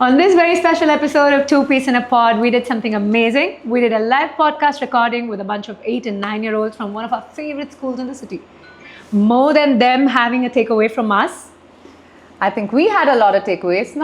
On this very special episode of Two Piece in a Pod, we did something amazing. We did a live podcast recording with a bunch of 8 and 9-year-olds from one of our favorite schools in the city. More than them having a takeaway from us, I think we had a lot of takeaways.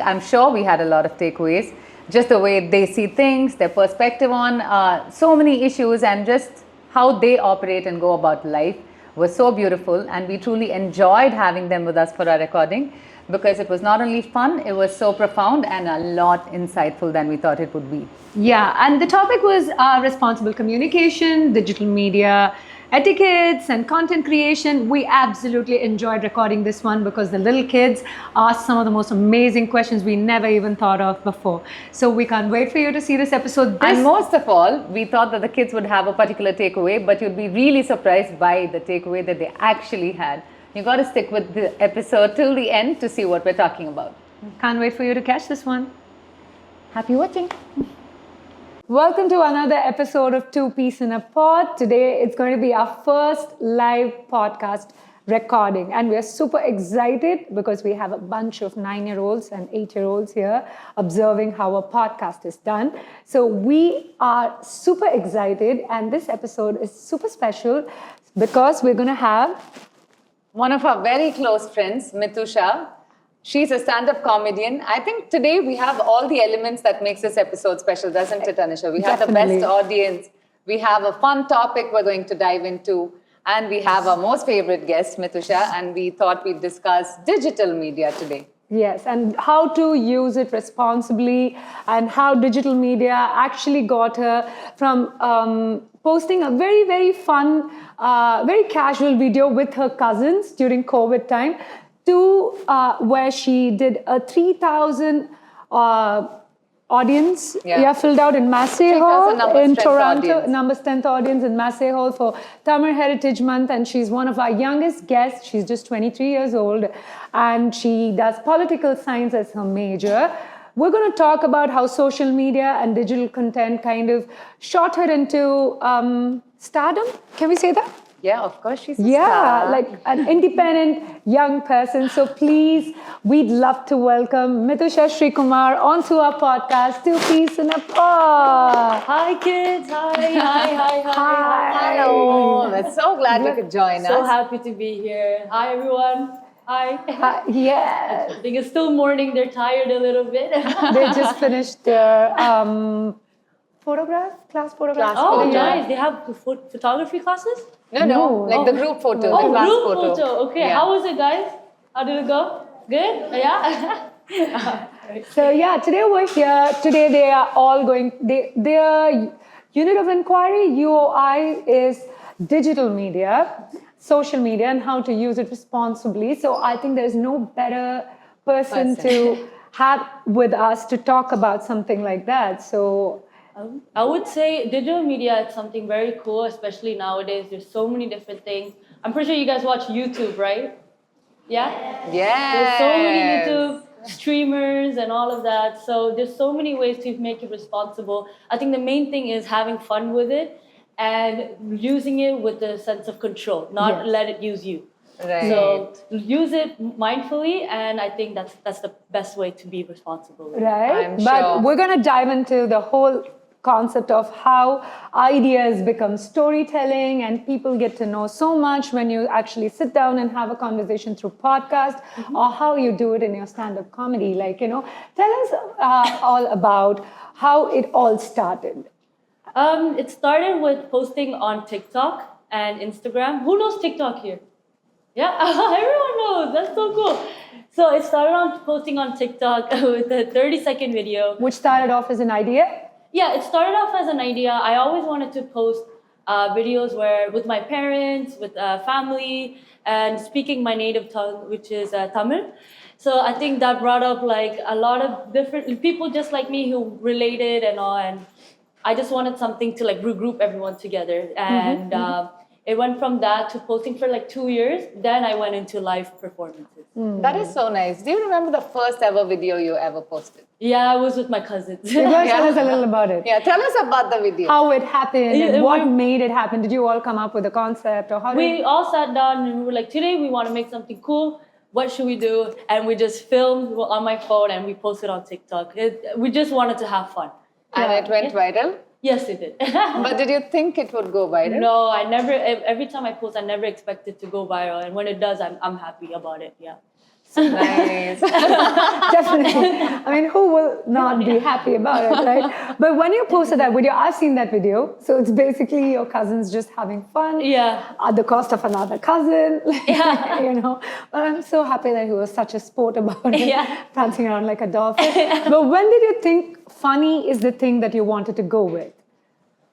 I'm sure we had a lot of takeaways. Just the way they see things, their perspective on so many issues, and just how they operate and go about life was so beautiful. And we truly enjoyed having them with us for our recording, because it was not only fun, it was so profound and a lot insightful than we thought it would be. Yeah, and the topic was responsible communication, digital media, etiquettes and content creation. We absolutely enjoyed recording this one because the little kids asked some of the most amazing questions we never even thought of before. So we can't wait for you to see this episode. And most of all, we thought that the kids would have a particular takeaway, but you'd be really surprised by the takeaway that they actually had. You got to stick with the episode till the end to see what we're talking about. Can't wait for you to catch this one. Happy watching. Welcome to another episode of Two Piece in a Pod. Today it's going to be our first live podcast recording, and we are super excited because we have a bunch of 9-year-olds and 8-year-olds here observing how a podcast is done. So we are super excited, and this episode is super special because we're going to have one of our very close friends, Mitusha. She's a stand-up comedian. I think today we have all the elements that makes this episode special, doesn't it, Anisha? We have Definitely. The best audience. We have a fun topic we're going to dive into. And we have our most favorite guest, Mitusha. And we thought we'd discuss digital media today. Yes, and how to use it responsibly, and how digital media actually got her from posting a very, very fun, very casual video with her cousins during COVID time to where she did a 3,000 audience, filled out in Massey Hall in Toronto, numbers 10th audience in Massey Hall for Tamil Heritage Month, and she's one of our youngest guests. She's just 23 years old, and she does political science as her major. We're going to talk about how social media and digital content kind of shot her into stardom. Can we say that? Yeah, of course, she's a star. Like an independent young person. So please, we'd love to welcome Mitusha Srikumar onto our podcast, Two Piece in a Pod. Hi, kids. Hi. Hello. We're so glad you could join us. So happy to be here. Hi, everyone. Hi. Yeah. I think it's still morning. They're tired a little bit. They just finished their class photograph. Oh, nice. They have photography classes? No. Like the group photo, the class group photo. Okay, yeah. How was it, guys? How did it go? Good? Yeah? So today we're here. Today they are all going, their unit of inquiry, UOI, is digital media, social media, and how to use it responsibly. So I think there's no better person to have with us to talk about something like that. So I would say digital media is something very cool, especially nowadays. There's so many different things. I'm pretty sure you guys watch YouTube, right? Yeah? Yes. There's so many YouTube streamers and all of that. So there's so many ways to make it responsible. I think the main thing is having fun with it and using it with a sense of control, not let it use you. Right. So use it mindfully, and I think that's the best way to be responsible. Right. I'm But sure. we're going to dive into the whole concept of how ideas become storytelling, and people get to know so much when you actually sit down and have a conversation through podcast, or how you do it in your stand-up comedy. Tell us all about how it all started. It started with posting on TikTok and Instagram. Who knows TikTok here? Yeah, everyone knows. That's so cool. So it started on posting on TikTok with a 30-second video. Which started off as an idea? Yeah, it started off as an idea. I always wanted to post videos with my parents, with family, and speaking my native tongue, which is Tamil. So I think that brought up a lot of different people just like me who related and all. And I just wanted something to regroup everyone together. And it went from that to posting for 2 years. Then I went into live performances. That is so nice. Do you remember the first ever video you ever posted? Yeah, I was with my cousins. You guys tell us a little about it. Yeah, tell us about the video. How it happened and what made it happen. Did you all come up with a concept, or how We all sat down and we were like, today we want to make something cool. what should we do? And we just filmed on my phone and we posted on TikTok. We just wanted to have fun. And it went viral? Yes, it did. But did you think it would go viral? No, I never. Every time I post, I never expect it to go viral, and when it does, I'm happy about it. Yeah. Nice. Definitely. I mean, who will not be happy about it, right? But when you posted that video, I've seen that video. So it's basically your cousins just having fun. Yeah. At the cost of another cousin. Yeah. You know. But I'm so happy that he was such a sport about it. Yeah. Prancing around like a dolphin. But when did you think funny is the thing that you wanted to go with?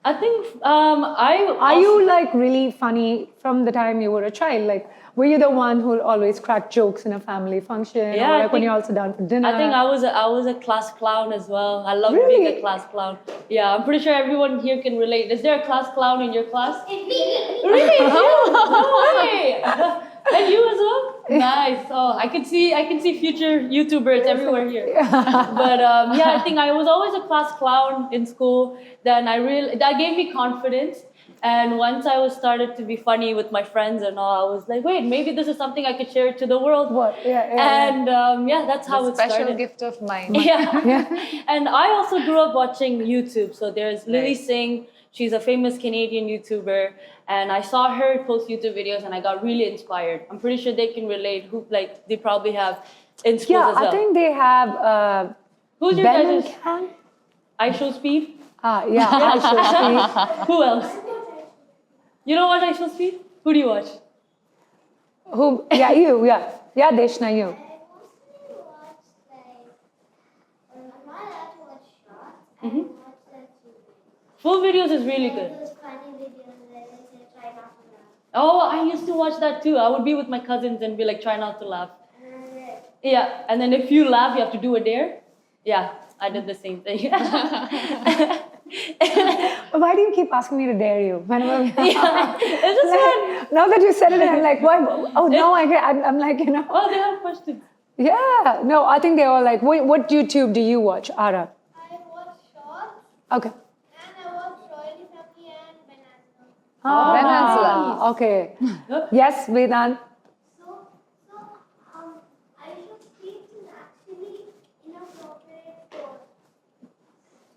I think Are you like really funny from the time you were a child? Like, were you the one who always cracked jokes in a family function? Yeah, or I like when think- you're also down for dinner? I think I was a class clown as well. I love being Really? a class clown. Yeah, I'm pretty sure everyone here can relate. Is there a class clown in your class? Really? No way! And you as well? Nice. Oh, I can see future YouTubers everywhere here. But yeah, I think I was always a class clown in school. Then that gave me confidence. And once I was started to be funny with my friends and all, I was like, wait, maybe this is something I could share to the world. What? Yeah. And yeah, that's how The it started. special gift of mine. Yeah. And I also grew up watching YouTube. So there's Lily Right. Singh. She's a famous Canadian YouTuber. And I saw her post YouTube videos and I got really inspired. I'm pretty sure they can relate. They probably have in schools Yeah, as well. I think they have Who's your Ben and guys' Can. I Show Speed? Yeah, I should Who else? You don't watch I Show Speed? Who do you watch? Who? Yeah, you. Yeah, yeah, Deshna, you. I mostly watch like my dad watch shorts. I watch that too. Full videos is really good. Those funny videos that they say try not to laugh. Oh, I used to watch that too. I would be with my cousins and be like, try not to laugh. Yeah, and then if you laugh, you have to do a dare. Yeah, I did the same thing. Why do you keep asking me to dare you? Whenever Yeah, it's just fun. now that you said it, I'm like, why? Oh no, I'm like, you know. Oh, they have questions. Yeah, no, I think they're all like, what YouTube do you watch, Ara? I watch shorts Okay. and I watch Royally Family and Banana. Ben Hansel. Okay. Yes, Vedant. So I should speak is actually inappropriate for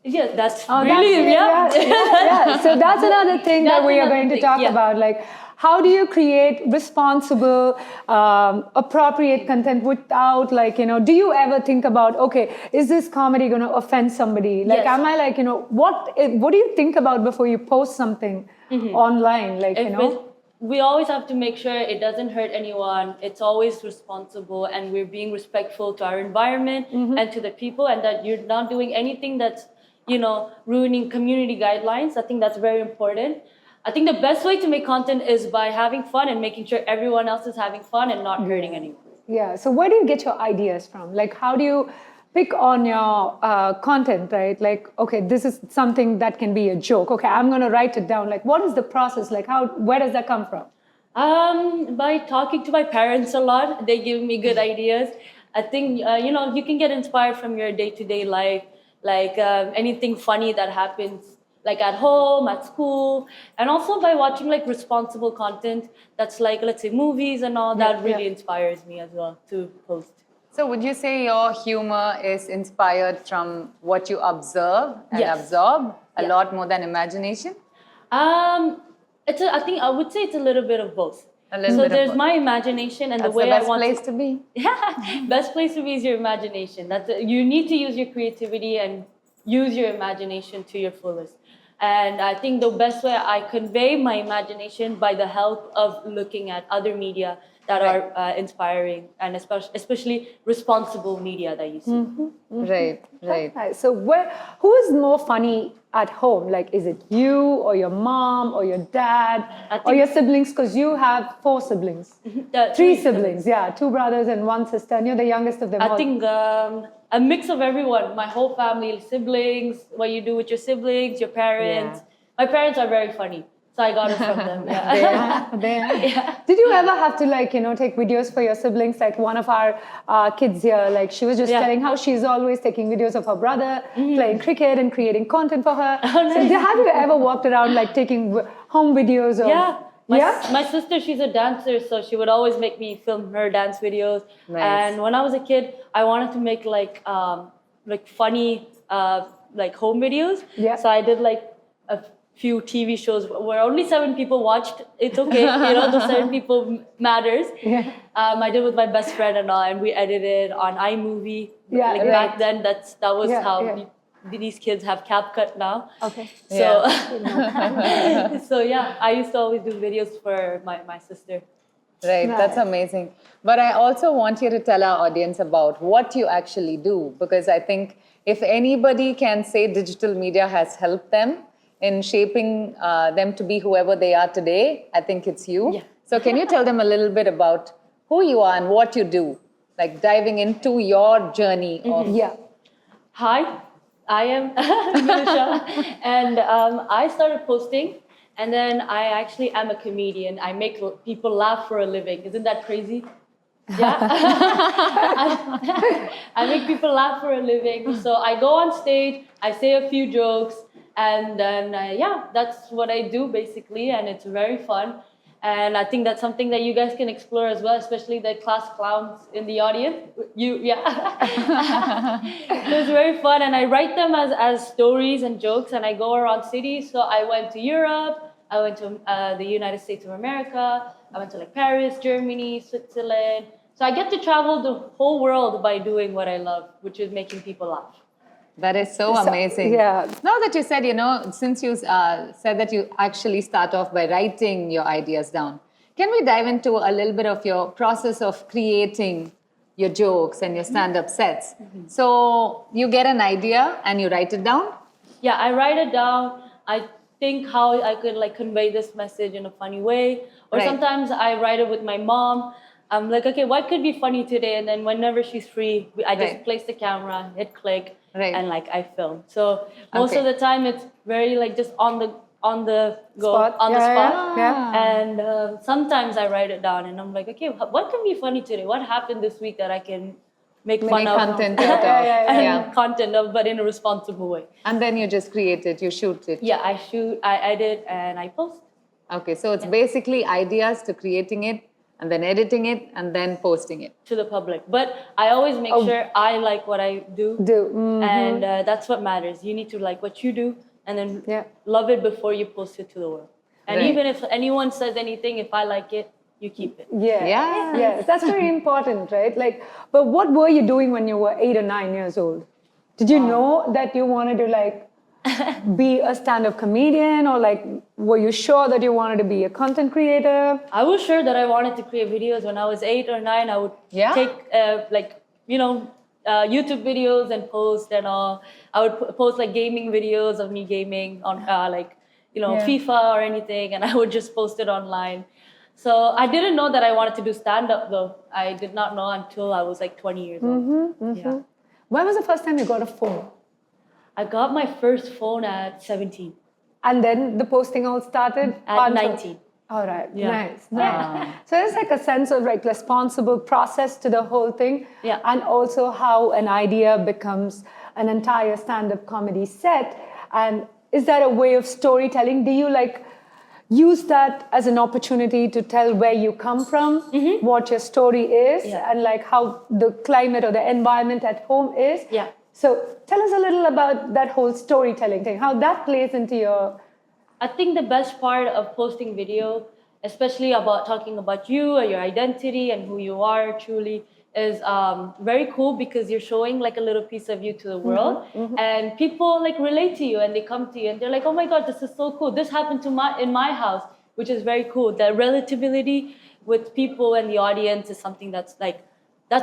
Yeah, that's Oh, really, that's, yeah. So that's another thing that That's we are another going to thing, talk yeah. about. Like, how do you create responsible, appropriate content without, like, you know, do you ever think about, okay, is this comedy going to offend somebody? Like, Yes. am I like, you know, what do you think about before you post something online? Like, you know? We always have to make sure it doesn't hurt anyone. It's always responsible, and we're being respectful to our environment and to the people, and that you're not doing anything that's, you know, ruining community guidelines. I think that's very important. I think the best way to make content is by having fun and making sure everyone else is having fun and not hurting anyone. Yeah. So where do you get your ideas from? Like, how do you pick on your content, right? Like, okay, this is something that can be a joke. Okay, I'm going to write it down. Like, what is the process? Like, where does that come from? By talking to my parents a lot, they give me good ideas. I think, you know, you can get inspired from your day-to-day life, like anything funny that happens, like at home, at school, and also by watching like responsible content that's like, let's say, movies and all, that really inspires me as well to post. So would you say your humor is inspired from what you observe and Yes. absorb a Yeah. lot more than imagination? I think I would say it's a little bit of both. A little So bit of there's both. my imagination and That's the way the best I want place to. to be. Yeah, best place to be is your imagination. You need to use your creativity and use your imagination to your fullest. And I think the best way I convey my imagination by the help of looking at other media that are inspiring, and especially responsible media that you see. Right, right. Right. So who is more funny at home? Like, is it you or your mom or your dad or your siblings? Because you have 4 siblings. Three siblings, yeah. 2 brothers and 1 sister. And you're the youngest of them all. I think a mix of everyone, my whole family, siblings, what you do with your siblings, your parents. My parents are very funny, so I got it from them. Yeah. They are. Did you ever have to, like, you know, take videos for your siblings? Like one of our kids here, like she was just telling how she's always taking videos of her brother playing cricket and creating content for her. So have you ever walked around like taking home videos of My sister, she's a dancer, so she would always make me film her dance videos. Nice. And when I was a kid, I wanted to make like funny like home videos. Yeah. So I did like a few TV shows where only 7 people watched. It's okay, the 7 people matters. Yeah. I did with my best friend and all, and we edited on iMovie. Yeah, like right. back then, that was Yeah, how yeah. these kids have CapCut now. Okay. So, so yeah, I used to always do videos for my sister. Right, that's Nice. amazing. But I also want you to tell our audience about what you actually do, because I think if anybody can say digital media has helped them in shaping them to be whoever they are today, I think it's you. Yeah. So can you tell them a little bit about who you are and what you do, like diving into your journey of Yeah. Hi, I am Mitusha, and I started posting, and then I actually am a comedian. I make people laugh for a living. Isn't that crazy? Yeah. I make people laugh for a living. So I go on stage, I say a few jokes, and then that's what I do basically, and it's very fun. And I think that's something that you guys can explore as well, especially the class clowns in the audience. It was very fun, and I write them as stories and jokes, and I go around cities. So I went to Europe, I went to the United States of America, I went to like Paris, Germany, Switzerland. So I get to travel the whole world by doing what I love, which is making people laugh. That is so amazing. Yeah. Now that you said, since you said that you actually start off by writing your ideas down, can we dive into a little bit of your process of creating your jokes and your stand-up sets? So you get an idea and you write it down? Yeah, I write it down. I think how I could like convey this message in a funny way. Or Right. sometimes I write it with my mom. I'm like, okay, what could be funny today? And then whenever she's free, I just Right. place the camera, hit click, Right. and like I film. So most Okay. of the time it's very like just on the go, Spot. on the Yeah, spot. yeah. And sometimes I write it down and I'm like, okay, what can be funny today? What happened this week that I can make fun Make of? content out of. And content of, but in a responsible way. And then you just create it, you shoot it. Yeah, I shoot, I edit, and I post. Okay, so it's basically ideas to creating it and then editing it and then posting it. To the public. But I always make sure I like what I do. And that's what matters. You need to like what you do and then love it before you post it to the world. And Right. even if anyone says anything, if I like it, you keep it. Yeah. Yeah. Yes, that's very important, right? Like, but what were you doing when you were 8 or 9 years old? Did you know that you wanted to like be a stand-up comedian, or like were you sure that you wanted to be a content creator? I was sure that I wanted to create videos when I was 8 or 9. I would take YouTube videos and post and all. I would post like gaming videos of me gaming on FIFA or anything, and I would just post it online. So I didn't know that I wanted to do stand-up though. I did not know until I was like 20 years old. Yeah. When was the first time you got a phone? I got my first phone at 17. And then the posting all started? At 19. All right. Yeah. Nice. So there's like a sense of like responsible process to the whole thing. Yeah. And also how an idea becomes an entire stand-up comedy set. And is that a way of storytelling? Do you like use that as an opportunity to tell where you come from, what your story is, and like how the climate or the environment at home is? Yeah. So tell us a little about that whole storytelling thing, how that plays into your... I think the best part of posting video, especially about talking about you or your identity and who you are truly, is very cool because you're showing like a little piece of you to the world, and people like relate to you and they come to you and they're like, oh my God, this is so cool. This happened to in my house, which is very cool. The relatability with people and the audience is something that's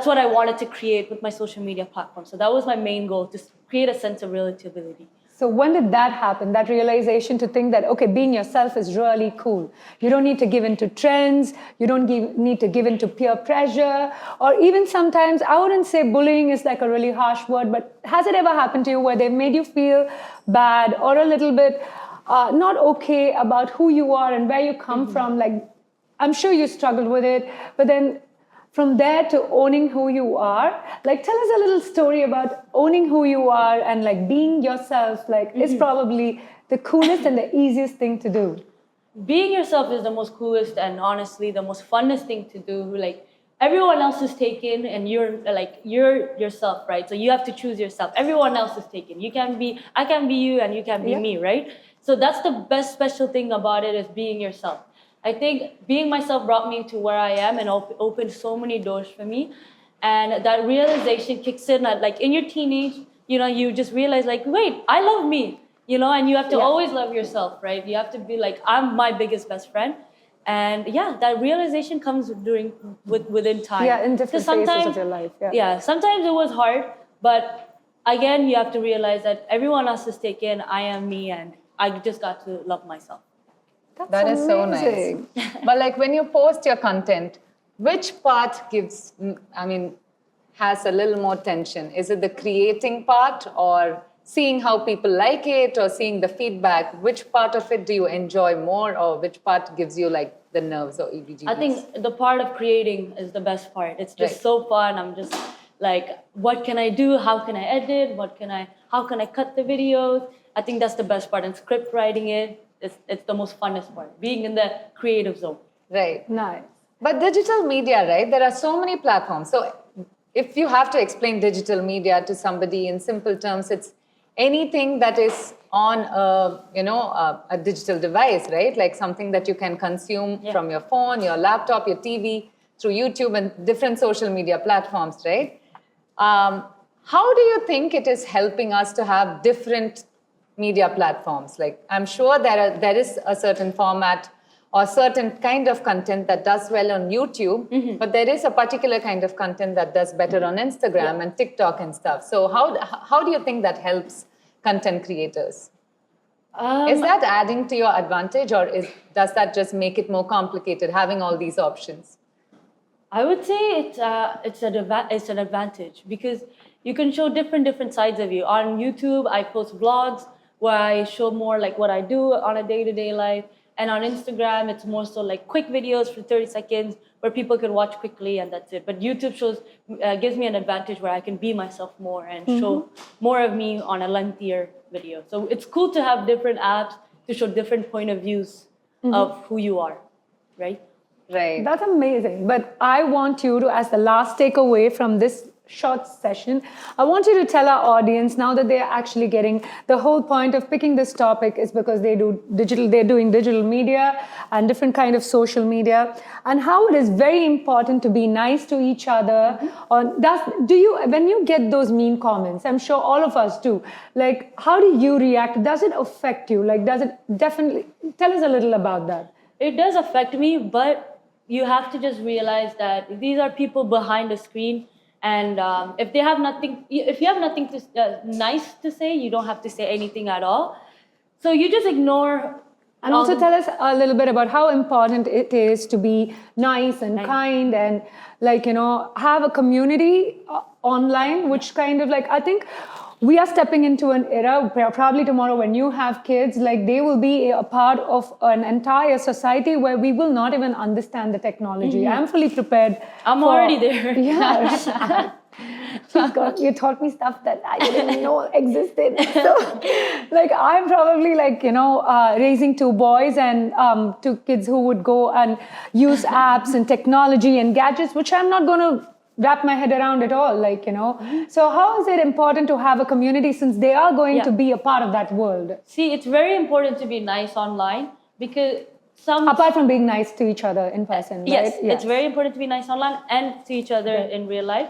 what I wanted to create with my social media platform. So that was my main goal, to create a sense of relatability. So when did that happen, that realization to think that, okay, being yourself is really cool. You don't need to give in to trends. You don't need to give in to peer pressure. Or even sometimes, I wouldn't say bullying is like a really harsh word, but has it ever happened to you where they've made you feel bad or a little bit not okay about who you are and where you come from? Like, I'm sure you struggled with it, but then from there to owning who you are, like tell us a little story about owning who you are and like being yourself, like is probably the coolest and the easiest thing to do. being yourself is the most coolest and honestly the most funnest thing to do. Like everyone else is taken and you're yourself, right? So you have to choose yourself. Everyone else is taken. I can be you and you can be me, right? So that's the best special thing about it is being yourself. I think being myself brought me to where I am and opened so many doors for me. And that realization kicks in at like in your teenage, you just realize like, wait, I love me, and you have to always love yourself, right? You have to be like, I'm my biggest best friend. And yeah, that realization comes within time. Yeah, in different phases of your life. Yeah, sometimes it was hard, but again, you have to realize that everyone else is taken. I am me, and I just got to love myself. That is so nice. But like when you post your content, which part has a little more tension? Is it the creating part or seeing how people like it or seeing the feedback? Which part of it do you enjoy more or which part gives you like the nerves or EBGBs? I think the part of creating is the best part. It's just so fun. I'm just like, what can I do? How can I edit? How can I cut the videos? I think that's the best part. And script writing it's the most funnest part, being in the creative zone. Right. Nice. But digital media, right? There are so many platforms. So if you have to explain digital media to somebody in simple terms, it's anything that is on a digital device, right? Like something that you can consume from your phone, your laptop, your TV, through YouTube and different social media platforms, right? How do you think it is helping us to have different media platforms? Like I'm sure there is a certain format or certain kind of content that does well on YouTube, but there is a particular kind of content that does better on Instagram and TikTok and stuff. So how do you think that helps content creators? Is that adding to your advantage or does that just make it more complicated, having all these options? I would say it's an advantage because you can show different sides of you. On YouTube, I post vlogs where I show more like what I do on a day-to-day life. And on Instagram, it's more so like quick videos for 30 seconds where people can watch quickly and that's it. But YouTube gives me an advantage where I can be myself more and show more of me on a lengthier video. So it's cool to have different apps to show different point of views of who you are, right? Right. That's amazing. But I want you to, as the last takeaway from this short session, I want you to tell our audience now that they're actually getting the whole point of picking this topic is because they're doing digital media and different kind of social media, and how it is very important to be nice to each other. When you get those mean comments, I'm sure all of us do, like how do you react? Does it affect you? Like does it definitely, tell us a little about that. It does affect me, but you have to just realize that these are people behind the screen. And if you have nothing nice to say, you don't have to say anything at all. So you just ignore. And also tell us a little bit about how important it is to be nice and kind and have a community online, which kind of I think we are stepping into an era, probably tomorrow when you have kids, they will be a part of an entire society where we will not even understand the technology. I'm fully prepared. I'm already there. Yeah. You taught me stuff that I didn't know existed. So, I'm probably raising two boys and two kids who would go and use apps and technology and gadgets, which I'm not going to wrap my head around at all, So how is it important to have a community since they are going to be a part of that world? See, it's very important to be nice online because apart from being nice to each other in person, right? Yes, it's very important to be nice online and to each other in real life.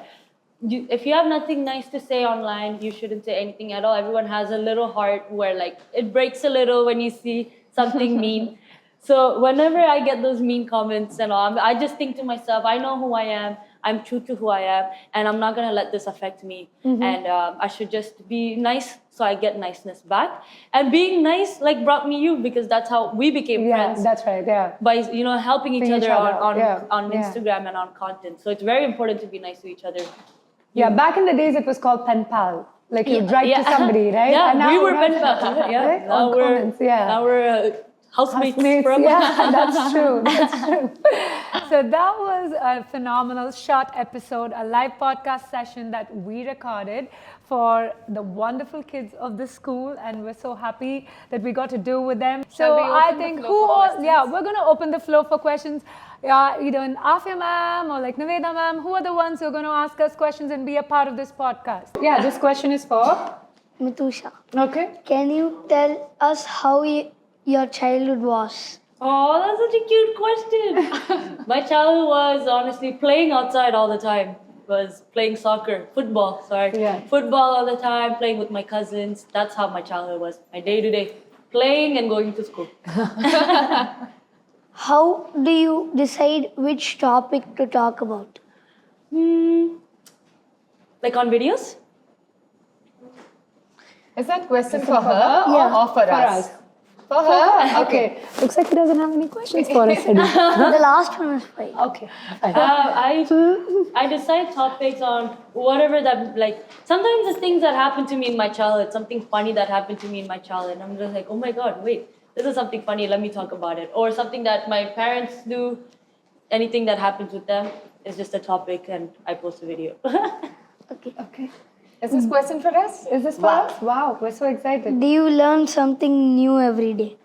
If you have nothing nice to say online, you shouldn't say anything at all. Everyone has a little heart where it breaks a little when you see something mean. So whenever I get those mean comments and all, I just think to myself, I know who I am. I'm true to who I am, and I'm not going to let this affect me. And I should just be nice so I get niceness back. And being nice brought me you because that's how we became friends. Yeah, that's right, yeah. By helping each other on Instagram and on content. So it's very important to be nice to each other. Yeah, back in the days it was called pen pal. You'd write to somebody, right? Yeah, and now we were pen pal. Yeah, right? Now we're now we're housemates Housemates, from. yeah, that's true. That's true. So that was a phenomenal short episode, a live podcast session that we recorded for the wonderful kids of the school, and we're so happy that we got to do with them. Shall So we I open the think floor for questions? we're going to open the floor for questions. Either an Afia ma'am or like Niveda ma'am, who are the ones who are going to ask us questions and be a part of this podcast? Yeah, this question is for. Mitusha, Okay. can you tell us how your childhood was? Oh, that's such a cute question. My childhood was honestly playing outside all the time. Was playing soccer, football, sorry. Yeah. Football all the time, playing with my cousins. That's how my childhood was. My day to day. Playing and going to school. How do you decide which topic to talk about? Like on videos? Is that question for her Yeah. or for us? For her? Okay. Looks like he doesn't have any questions for us, Eddie. The last one is fine. Okay. I decide topics on whatever that, like, sometimes the things that happened to me in my childhood, something funny that happened to me in my childhood, I'm just like, oh my god, wait, this is something funny, let me talk about it. Or something that my parents do, anything that happens with them is just a topic and I post a video. Okay. Okay. Is this question for us? Is this for us? Wow, we're so excited. Do you learn something new every day?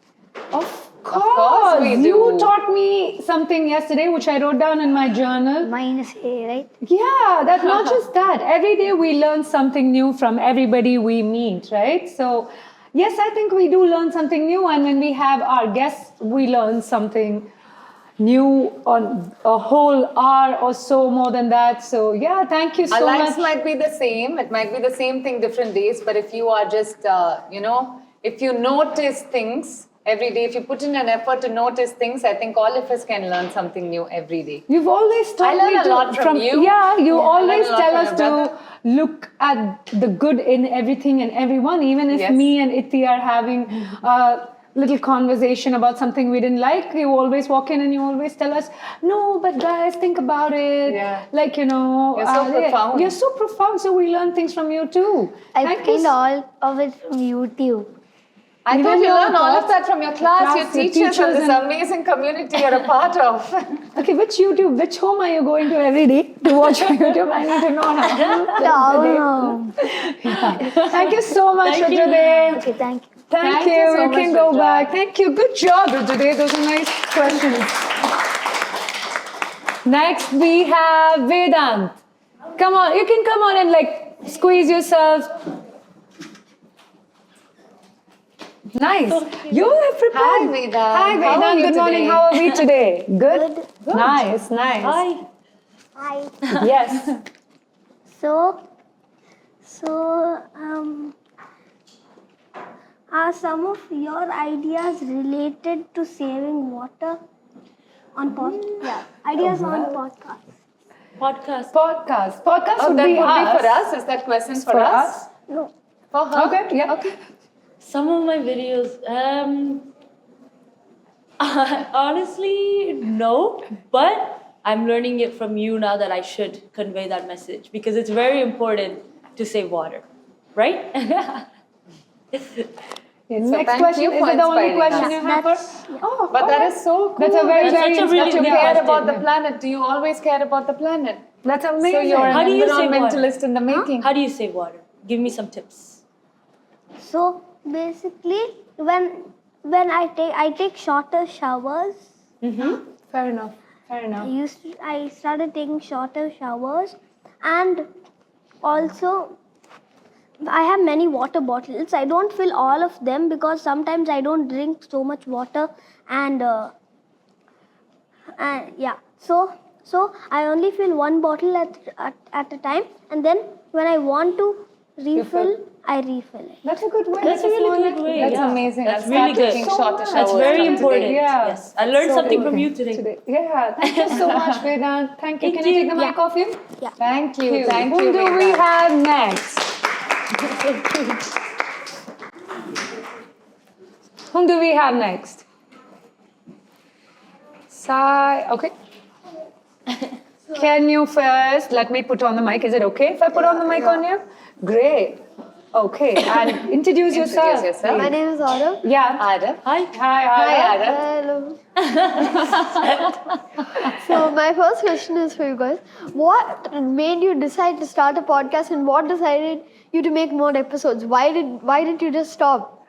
Of course we You do. taught me something yesterday, which I wrote down in my journal. Minus A, right? Yeah, that's not just that. Every day we learn something new from everybody we meet, right? So, yes, I think we do learn something new. And when we have our guests, we learn something new on a whole hour or so more than that. So, yeah, thank you Our so lives much. might be the same. It might be the same thing different days. But if you are just, if you notice things every day, if you put in an effort to notice things, I think all of us can learn something new every day. You've always taught I learn me a lot from you. Yeah, you Yeah, I always learn a lot tell from us your to look at the good in everything and everyone. Even if Yes. me and Itti are having a little conversation about something we didn't like, you always walk in and you always tell us, no, but guys, think about it. Yeah. Like, You're so profound. You're so profound, so we learn things from you too. I Thank you find all of it from YouTube. I Even thought you your learned all of thoughts, that from your class, your teachers, and this and- amazing community you're a part of. Okay, which home are you going to every day to watch YouTube? I need to know now. No. Thank you so much, Thank you. Rujudev. Okay, thank you. Thank Thank you. you so You much, can go Ruja. back. Thank you. Good job, Rujudev. Those are nice questions. Next, we have Vedant. Come on, you can come on and like squeeze yourself. Nice. You have prepared. Hi, Vedant. Hi, How Vedant. are you Good morning. today? How are we today? Good. Good. Nice, nice. Hi. Hi. Yes. So, are some of your ideas related to saving water on Yeah, ideas on podcasts. Podcast. Podcast. Podcast Oh, would that be would us. be for us. Is that question for us? No. For her? Okay. Yeah. Okay. Some of my videos, honestly, no, but I'm learning it from you now that I should convey that message because it's very important to save water, right? Next thank question. you Is for it the only inspiring question us. you have for? That's- Oh, But that alright. is so cool. That's a very, That's very such a really that you big care question. about the planet. Do you always care about the planet? That's amazing. So you're an How do you save water? environmentalist in the making. How do you save water? Give me some tips. So basically, when I take shorter showers. Fair enough. Fair enough. I started taking shorter showers, and also I have many water bottles. I don't fill all of them because sometimes I don't drink so much water, and yeah. So I only fill one bottle at a time, and then when I want to refill, I refill it. That's a good way. That's a really good way. That's yeah. amazing. That's I'll really start good. taking So shorter much. showers That's very from important. today. Yeah. Yes, I learned So something from good. you today. Yeah. Thank you so much, Vedant. Thank you. Thank Can you you. take the mic off you? Thank you. Thank Who you. do we Vedant. have next? Whom do we have next? Sai. Okay. Can you first let me put on the mic? Is it okay if I put on the mic on you? Great. Okay, and introduce yourself. Introduce yourself. My name is Arav. Yeah. Arab. Hi. Hi, Hi, Ara. Arab. Hello. So my first question is for you guys. What made you decide to start a podcast, and what decided you to make more episodes? Why didn't you just stop?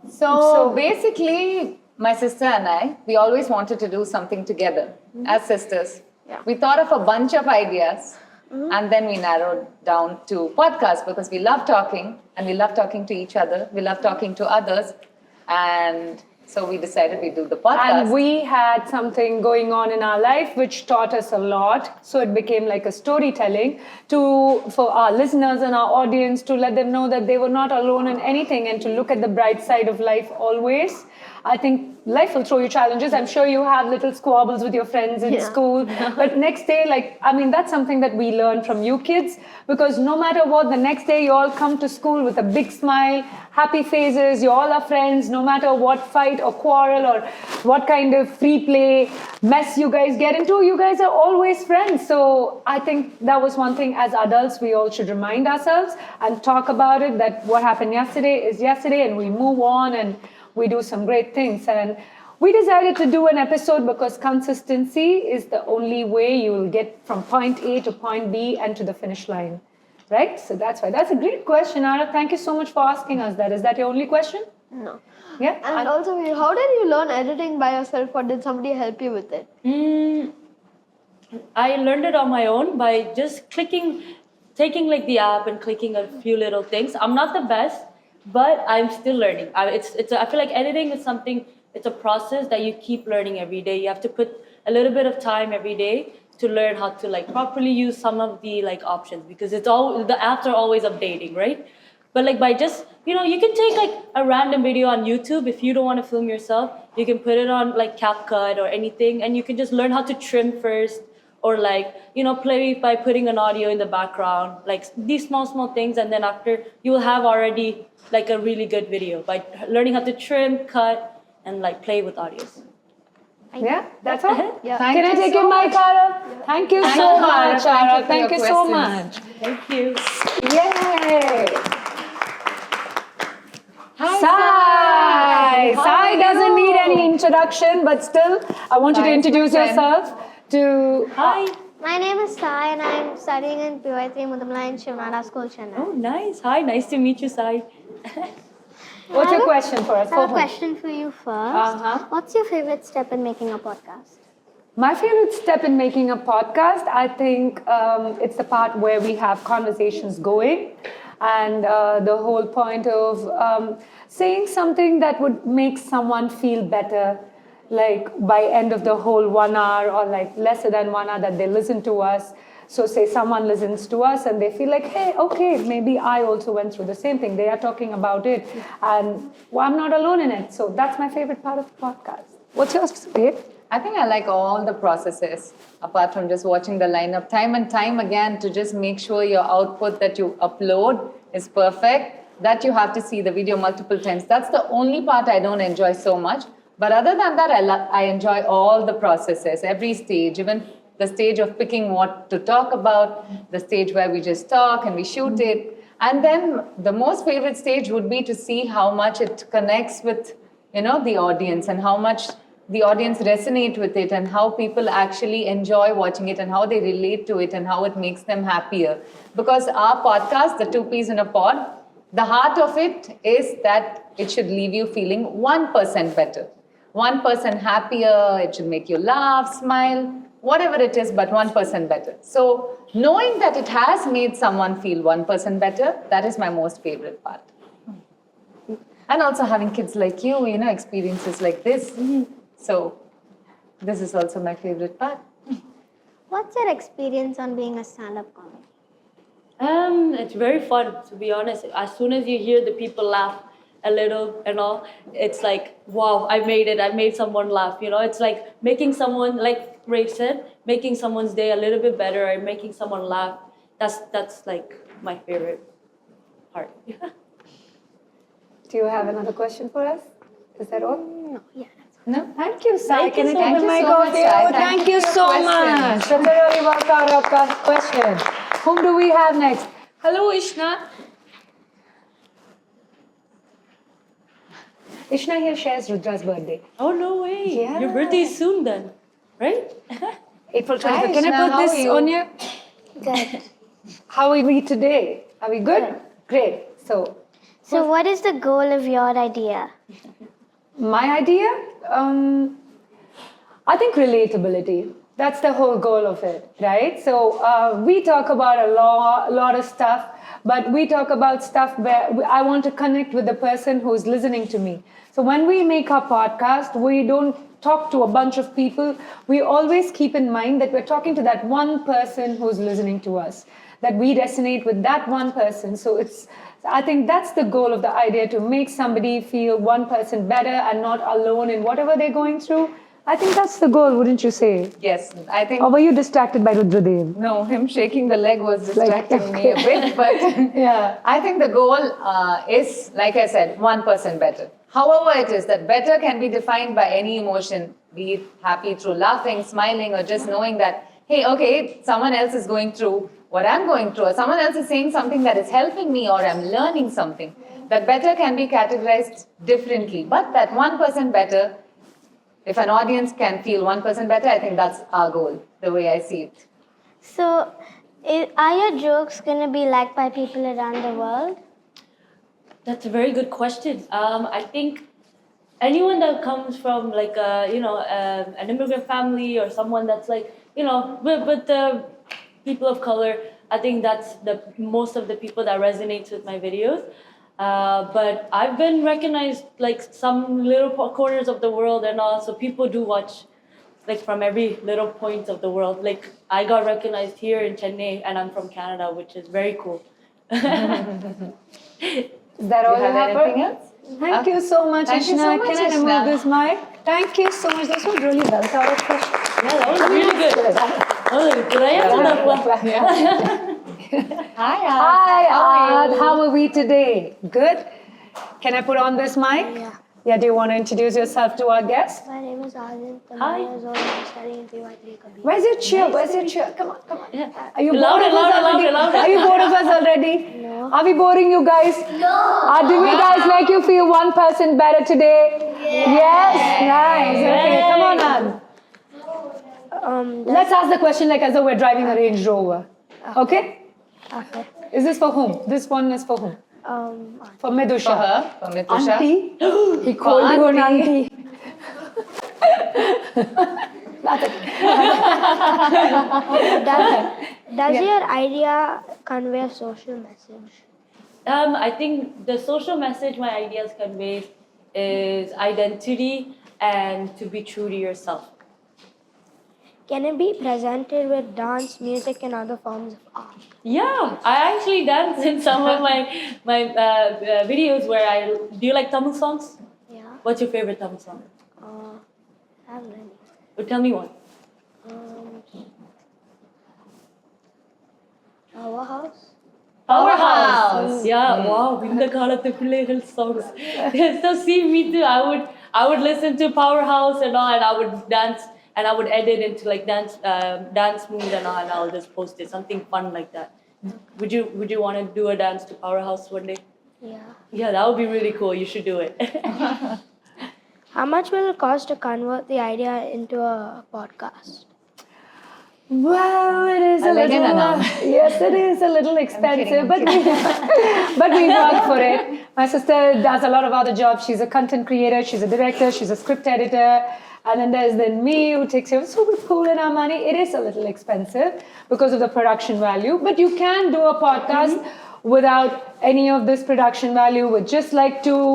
So basically, my sister and I, we always wanted to do something together as sisters. Yeah. We thought of a bunch of ideas and then we narrowed down to podcasts because we love talking and we love talking to each other. We love talking to others. And so we decided we'd do the podcast. And we had something going on in our life which taught us a lot. So it became like a storytelling for our listeners and our audience to let them know that they were not alone in anything and to look at the bright side of life always. I think life will throw you challenges. I'm sure you have little squabbles with your friends in school. But next day, that's something that we learn from you kids. Because no matter what, the next day you all come to school with a big smile, happy faces, you all are friends, no matter what fight or quarrel or what kind of free play mess you guys get into, you guys are always friends. So I think that was one thing as adults we all should remind ourselves and talk about it, that what happened yesterday is yesterday and we move on and we do some great things. And we decided to do an episode because consistency is the only way you will get from point A to point B and to the finish line. Right? So that's why. That's a great question, Ara. Thank you so much for asking us that. Is that your only question? No. Yeah. And also, how did you learn editing by yourself, or did somebody help you with it? I learned it on my own by just taking like the app and clicking a few little things. I'm not the best, but I'm still learning. I feel like editing is something. It's a process that you keep learning every day. You have to put a little bit of time every day to learn how to like properly use some of the like options, because the apps are always updating, right? But like by just, you can take like a random video on YouTube. If you don't want to film yourself, you can put it on like CapCut or anything, and you can just learn how to trim first, or like, play by putting an audio in the background, like these small things. And then after, you will have already like a really good video by learning how to trim, cut, and like play with audios. Yeah, that's all. Yeah. Can I take your mic, Ara? Thank you so much, Ara. Thank you so much. Thank you. Yay! Hi, Sai. Sai doesn't need any introduction, but still, I want you to Sai is introduce my friend. yourself to. Hi. My name is Sai, and I'm studying in PY3 Mudamala in Shivnada School, Chennai. Oh, nice. Hi, nice to meet you, Sai. What's your question for us? I have a question for you first. What's your favorite step in making a podcast? My favorite step in making a podcast, I think it's the part where we have conversations going, and the whole point of saying something that would make someone feel better, like by end of the whole 1 hour or like lesser than 1 hour that they listen to us. So say someone listens to us and they feel like, hey, okay, maybe I also went through the same thing. They are talking about it and I'm not alone in it. So that's my favorite part of the podcast. What's yours, babe? I think I like all the processes, apart from just watching the lineup time and time again to just make sure your output that you upload is perfect, that you have to see the video multiple times. That's the only part I don't enjoy so much. But other than that, I enjoy all the processes, every stage, even the stage of picking what to talk about, the stage where we just talk and we shoot it. And then the most favorite stage would be to see how much it connects with, the audience, and how much the audience resonate with it, and how people actually enjoy watching it, and how they relate to it, and how it makes them happier. Because our podcast, the Two Peas in a Pod, the heart of it is that it should leave you feeling 1% better, 1% happier. It should make you laugh, smile, whatever it is, but 1% better. So knowing that it has made someone feel 1% better, that is my most favorite part. And also having kids like you, experiences like this. So this is also my favorite part. What's your experience on being a stand-up comic? It's very fun, to be honest. As soon as you hear the people laugh a little and all, it's like, wow, I made it. I made someone laugh. It's like making someone, like Ray said, making someone's day a little bit better, or making someone laugh. That's like my favorite part. Do you have another question for us? Is that all? No, yeah. No? Thank you, Sai. Thank you Can I so take the much. mic so off much, you? Sai. Thank you for so your question. much. That's a really worked out question. Whom do we have next? Hello, Ishna. Ishna here shares Rudra's birthday. Oh, no way. Yeah. Your birthday is soon then, right? April 25th. Hi, Can I Ishna, put how this are you? on you? Good. How are we today? Are we good? Great. So, what is the goal of your idea? My idea? I think relatability. That's the whole goal of it, right? So we talk about a lot of stuff, but we talk about stuff where I want to connect with the person who's listening to me. So when we make our podcast, we don't talk to a bunch of people. We always keep in mind that we're talking to that one person who's listening to us, that we resonate with that one person. So I think that's the goal of the idea, to make somebody feel 1% better and not alone in whatever they're going through. I think that's the goal, wouldn't you say? Yes, I think. Or were you distracted by Rudradev? No, him shaking the leg was distracting me a bit, but Yeah. I think the goal is, like I said, 1% better. However, it is that better can be defined by any emotion, be it happy through laughing, smiling, or just knowing that, hey, okay, someone else is going through what I'm going through, or someone else is saying something that is helping me, or I'm learning something. That better can be categorized differently, but that 1% better, if an audience can feel 1% better, I think that's our goal, the way I see it. So, are your jokes going to be liked by people around the world? That's a very good question. I think anyone that comes from like an immigrant family or someone that's like with the people of color, I think that's the most of the people that resonates with my videos. But I've been recognized like some little corners of the world and all, so people do watch like from every little point of the world. Like I got recognized here in Chennai, and I'm from Canada, which is very cool. Is that all Do you have for- anything else? Thank you so much, Thank you Ishna. so much, Can I remove Ishna. this mic? Thank you so much. This was really well thought out question. Yeah, that was really good. Did I answer that well? Hi, Hi, How are Ad. you? How are we today? Good? Can I put on this mic? Yeah. Yeah, do you want to introduce yourself to our guest? My name is Arjun. Hi. I'm studying in PY3 Kabir. Where's your chair? Where's your chair? Come on, come on. Yeah. Are you bored Louder, of us louder, already? louder, louder. Are you bored of us already? No. Are we boring you guys? No. Did we guys make you feel 1% better today? Yes. Nice. Okay, come on, Ad. Let's ask the question like as though we're driving a Range Rover. Okay? Okay. Is this for whom? This one is for whom? For Mitusha. For her, for Mitusha. Auntie? He called you an auntie. That's okay. Does your idea convey a social message? I think the social message my ideas convey is identity and to be true to yourself. Can it be presented with dance, music, and other forms of art? Yeah, I actually dance in some of my videos where do you like Tamil songs? Yeah. What's your favorite Tamil song? I have many. Well, tell me one. Powerhouse. Powerhouse. Yeah, wow, இந்த காலத்து பிள்ளைகள் songs. So see, me too. I would listen to Powerhouse and all, and I would dance, and I would edit into like dance moves and all, and I'll just post it, something fun like that. Would you want to do a dance to Powerhouse one day? Yeah. Yeah, that would be really cool. You should do it. How much will it cost to convert the idea into a podcast? Well, it is a Again, little. Anam. Yes, it is a little expensive, but but we work for it. My sister does a lot of other jobs. She's a content creator. She's a director. She's a script editor. And then there's me who takes care of. So we pool in our money. It is a little expensive because of the production value. But you can do a podcast without any of this production value, with just like two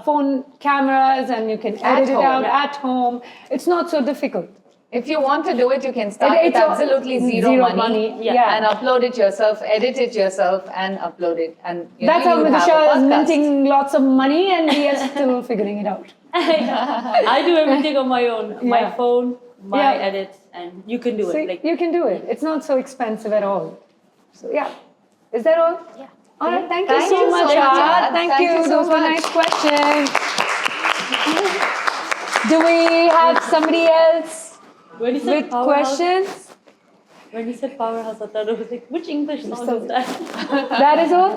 phone cameras, and you can edit it out at home. It's not so difficult. If you want to do it, you can start It's with absolutely zero money, yeah. and upload it yourself, edit it yourself, and upload it. And That's how you would have Mitusha a is podcast. minting lots of money, and we are still figuring it out. I do everything on my own. My Yeah. phone, my Yeah. edits, and you can do So it. Like you can do it. It's not so expensive at all. So yeah. Is that all? Yeah. All right. Thank you Thank so you so much, much, Ad. Ad. Thank Thank you. you so Those were much. nice questions. Do we have somebody else when you said with Powerhouse, questions? when you said Powerhouse, I thought it was like, which English song is that? That is all.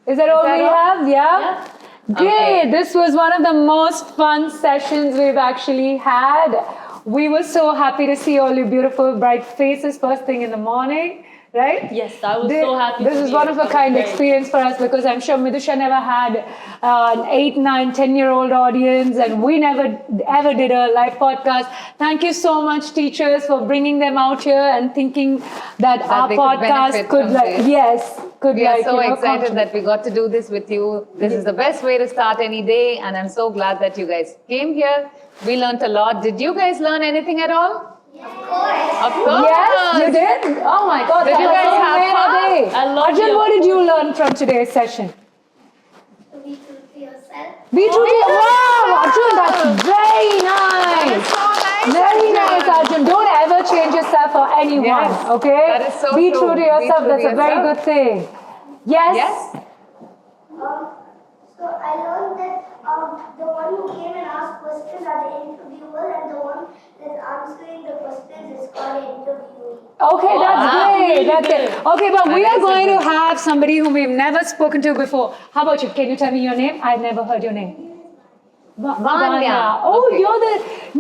Is that all we have? Yeah. Great. This was one of the most fun sessions we've actually had. We were so happy to see all your beautiful, bright faces first thing in the morning. Right? Yes, I was so happy. This to is be one here. of a It was kind great. experience for us because I'm sure Mitusha never had an 8, 9, 10-year-old audience, and we never ever did a live podcast. Thank you so much, teachers, for bringing them out here and thinking that our they could podcast benefit could from like this. could We are like so excited contribute. that we got to do this with you. This is the best way to start any day, and I'm so glad that you guys came here. We learned a lot. Did you guys learn anything at all? Of course. Yes, you did? Oh my God. Did that you was guys so have great fun? a day. I love Arjun, the what did you learn from today's session? Be true to yourself. Be true to Wow, Arjun, that's very That nice. is so nice. Very Arjun. nice, Arjun. Don't ever change yourself for anyone, Yes, okay? that is so Be true. true to Be yourself. true to That's a very yourself. good thing. Yes? Yes? So I learned that the one who came and asked questions are the interviewer, and the one that's answering the questions is called an interviewee. Okay, that's Wow. great. Really That's good. it. Okay, but we That are is a going to good- have somebody whom we've never spoken to before. How about you? Can you tell me your name? I've never heard your name. Vanya. Oh, Okay. you're the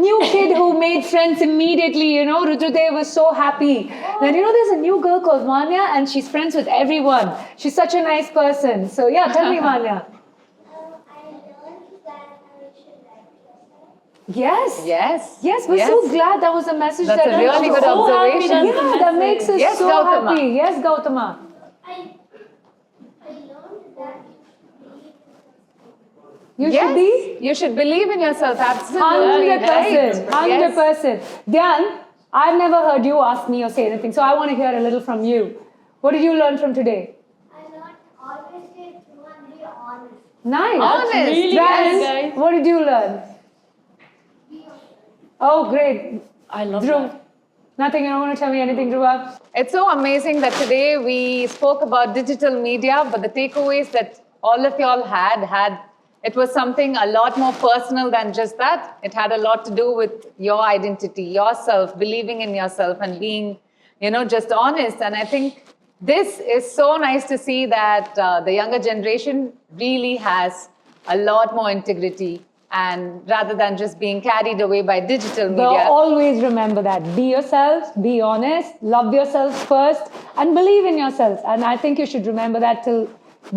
new kid who made friends immediately. You know, Rujudev was so happy. Then, you know, there's a new girl called Vanya and she's friends with everyone. She's such a nice person. So, yeah, tell me, Vanya. I learned that I should like yourself. Yes. Yes. Yes, we're so glad that was a message That's that a really good so happy observation. that's the Yeah, that makes us Yes, so Gautama. happy. Yes, Gautama. I learned that You Yes, should be you should believe in yourself. Absolutely. 100%. Right. Yes. 100%. Dhyan, I've never heard you ask me or say anything, so I want to hear a little from you. What did you learn from today? I learned always stay true and be honest. Nice. Honest. Really Ryan, nice, guys. what did you learn? Oh, great. I love Dhruv, that. nothing, you don't want to tell me anything, Dhruva? It's so amazing that today we spoke about digital media, but the takeaways that all of y'all had, it was something a lot more personal than just that. It had a lot to do with your identity, yourself, believing in yourself and being, just honest. And I think this is so nice to see that the younger generation really has a lot more integrity, and rather than just being carried away by digital But media. always remember that. Be yourselves, be honest, love yourselves first, and believe in yourselves. And I think you should remember that till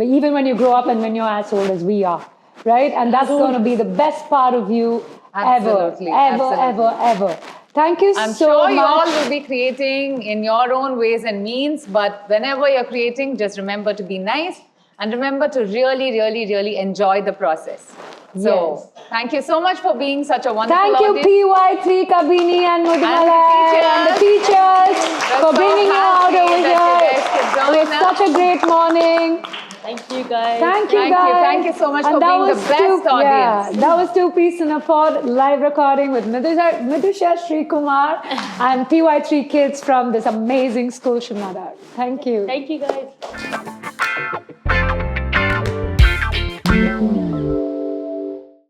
even when you grow up and when you're as old as we are. Right? And that's going to be the best part of you Absolutely, ever, absolutely. ever. Thank you I'm so sure much. you all will be creating in your own ways and means, but whenever you're creating, just remember to be nice and remember to really, really, really enjoy the process. So, thank you so much for being such a wonderful Thank you, audience. PY3, Kabini and Mudala and the teachers We're for so bringing you out happy over that you here. guys could join It was us. such a great morning. Thank you, guys. Thank you, Thank you. guys. Thank you so much And for that being the was best audience. Yeah, that was 2 Piece in a Pod live recording with Mitusha Sri Kumar and PY3 kids from this amazing school, Shumadar. Thank you. Thank you, guys.